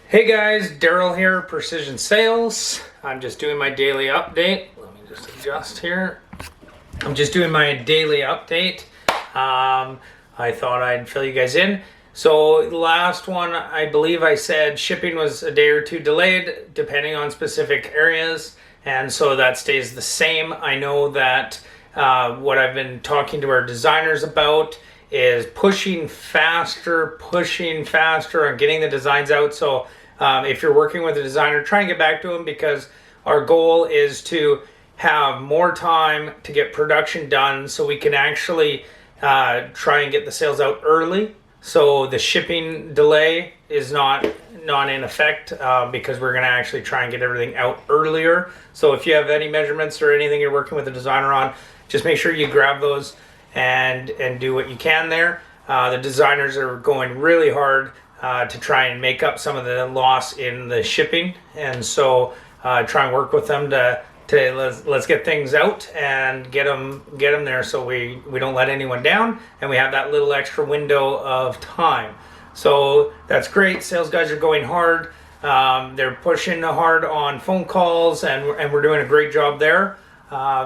Hey guys, Darryl here, Precision Sales. I'm just doing my daily update. Let me just adjust here. I'm just doing my daily update. I thought I'd fill you guys in. So the last one, I believe I said shipping was a day or two delayed depending on specific areas. And so that stays the same. I know that what I've been talking to our designers about is pushing faster on getting the designs out. So if you're working with a designer, try and get back to them, because our goal is to have more time to get production done so we can actually try and get the sales out early. So the shipping delay is not in effect, because we're going to actually try and get everything out earlier. So if you have any measurements or anything you're working with a designer on, just make sure you grab those and do what you can there. The designers are going really hard to try and make up some of the loss in the shipping, and so try and work with them to let's get things out and get them there, so we don't let anyone down, and we have that little extra window of time. So that's great. Sales guys are going hard. They're pushing hard on phone calls, and we're doing a great job there.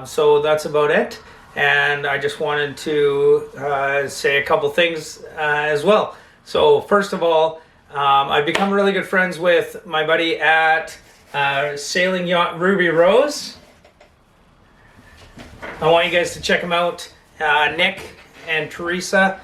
So that's about it. And I just wanted to say a couple things as well. So first of all, I've become really good friends with my buddy at Sailing Yacht Ruby Rose. I want you guys to check them out. Nick and Teresa.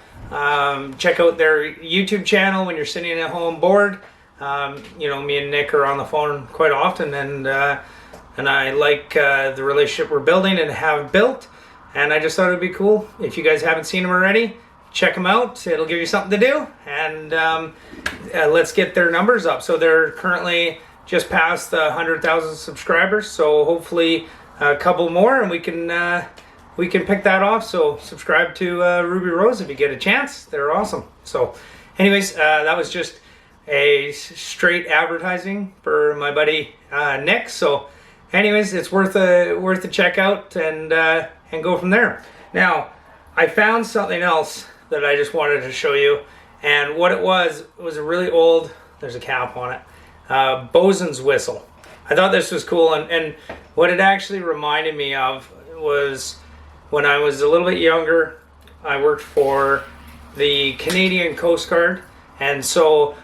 Check out their YouTube channel when you're sitting at home bored. Me and Nick are on the phone quite often, and I like the relationship we're building and have built. And I just thought it would be cool. If you guys haven't seen them already, check them out. It'll give you something to do. And let's get their numbers up. So they're currently just past the 100,000 subscribers. So hopefully a couple more, and we can pick that off. So subscribe to Ruby Rose if you get a chance. They're awesome. So anyways, that was just a straight advertising for my buddy Nick. So anyways, it's worth a check out, and go from there. Now, I found something else that I just wanted to show you, and what it was a really old, there's a cap on it, bosun's whistle. I thought this was cool, and what it actually reminded me of was when I was a little bit younger. I worked for the Canadian Coast Guard, and so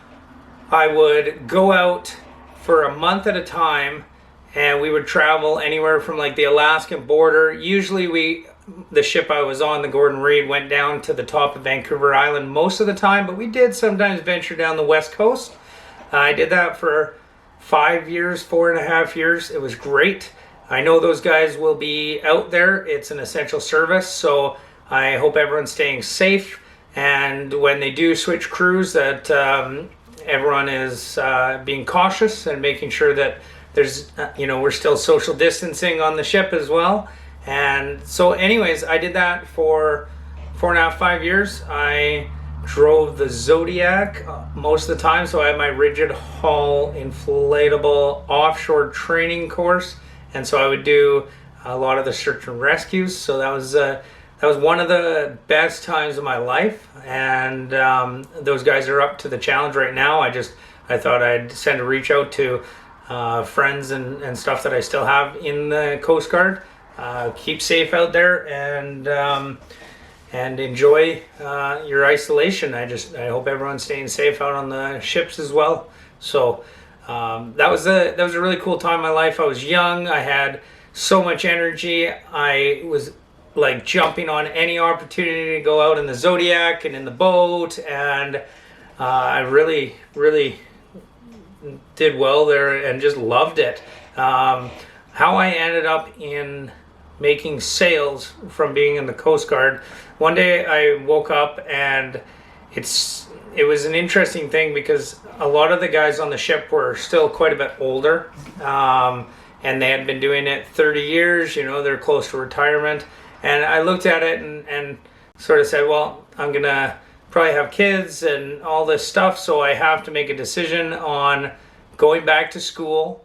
I would go out for a month at a time, and we would travel anywhere from like the Alaskan border. Usually the ship I was on, the Gordon Reed, went down to the top of Vancouver Island most of the time, but we did sometimes venture down the west coast. I did that for 5 years, 4.5 years. It was great. I know those guys will be out there. It's an essential service, so I hope everyone's staying safe. And when they do switch crews, that everyone is being cautious and making sure that there's, we're still social distancing on the ship as well. And so anyways, I did that for 4.5, 5 years. I drove the Zodiac most of the time. So I had my rigid hull inflatable offshore training course. And so I would do a lot of the search and rescues. So that was one of the best times of my life. And those guys are up to the challenge right now. I thought I'd send a reach out to friends and stuff that I still have in the Coast Guard. Keep safe out there, and enjoy your isolation. I hope everyone's staying safe out on the ships as well. So that was a really cool time in my life. I was young. I had so much energy. I was like jumping on any opportunity to go out in the Zodiac and in the boat, and I really did well there and just loved it. How I ended up in making sales from being in the Coast Guard. One day I woke up, and it was an interesting thing because a lot of the guys on the ship were still quite a bit older, and they had been doing it 30 years. They're close to retirement. And I looked at it and sort of said, well, I'm gonna probably have kids and all this stuff, so I have to make a decision on going back to school,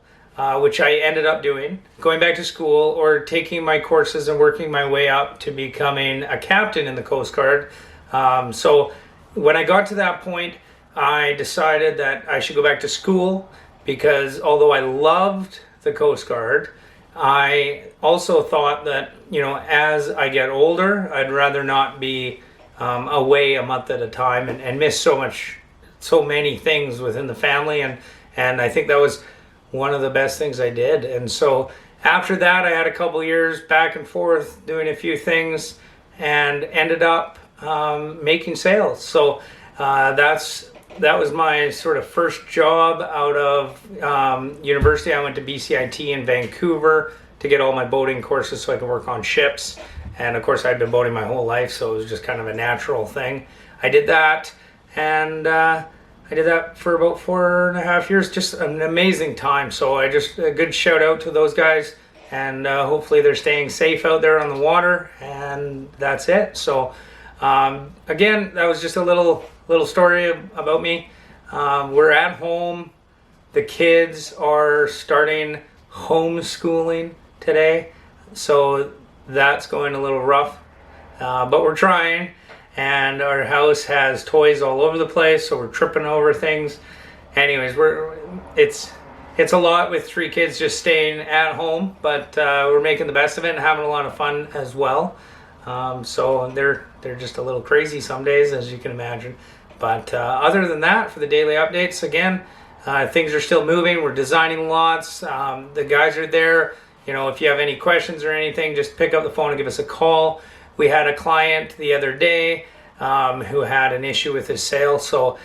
which I ended up doing, going back to school or taking my courses and working my way up to becoming a captain in the Coast Guard. So when I got to that point, I decided that I should go back to school because although I loved the Coast Guard, I also thought that, as I get older, I'd rather not be away a month at a time and miss so many things within the family. And I think that was one of the best things I did. And so after that, I had a couple years back and forth doing a few things and ended up making sales. So that was my sort of first job out of university. I went to BCIT in Vancouver to get all my boating courses so I could work on ships. And of course, I'd been boating my whole life, so it was just kind of a natural thing. I did that, and I did that for about 4.5 years. Just an amazing time. So a good shout out to those guys, and hopefully they're staying safe out there on the water. And that's it. So again, that was just a little story about me. We're at home. The kids are starting homeschooling today, so that's going a little rough, but we're trying. And our house has toys all over the place, so we're tripping over things. Anyways, it's a lot with 3 kids just staying at home, but we're making the best of it and having a lot of fun as well. So they're just a little crazy some days, as you can imagine. But other than that, for the daily updates, again, things are still moving. We're designing lots. The guys are there. If you have any questions or anything, just pick up the phone and give us a call. We had a client the other day who had an issue with his sale. So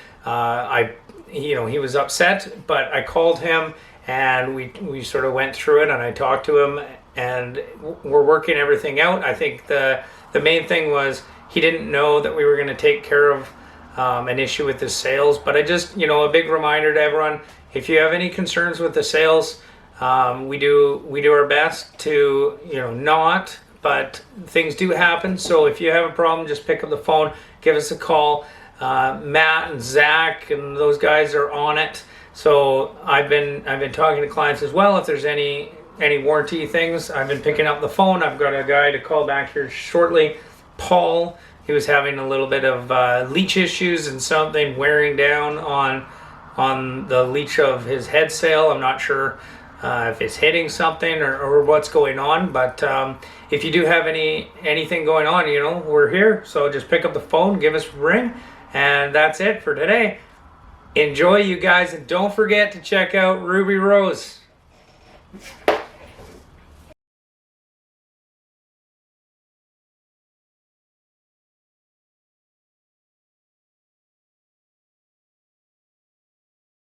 he was upset, but I called him and we sort of went through it and I talked to him and we're working everything out. I think the main thing was he didn't know that we were going to take care of an issue with his sales. But I just, a big reminder to everyone, if you have any concerns with the sales, we do our best to, not, but things do happen. So if you have a problem, just pick up the phone, give us a call. Matt and Zach and those guys are on it. So I've been talking to clients as well. If there's any warranty things, I've been picking up the phone. I've got a guy to call back here shortly, Paul. He was having a little bit of leech issues and something wearing down on the leech of his head sail. I'm not sure if it's hitting something or what's going on, but if you do have anything going on, we're here. So just pick up the phone, give us a ring, and that's it for today. Enjoy, you guys, and don't forget to check out Ruby Rose.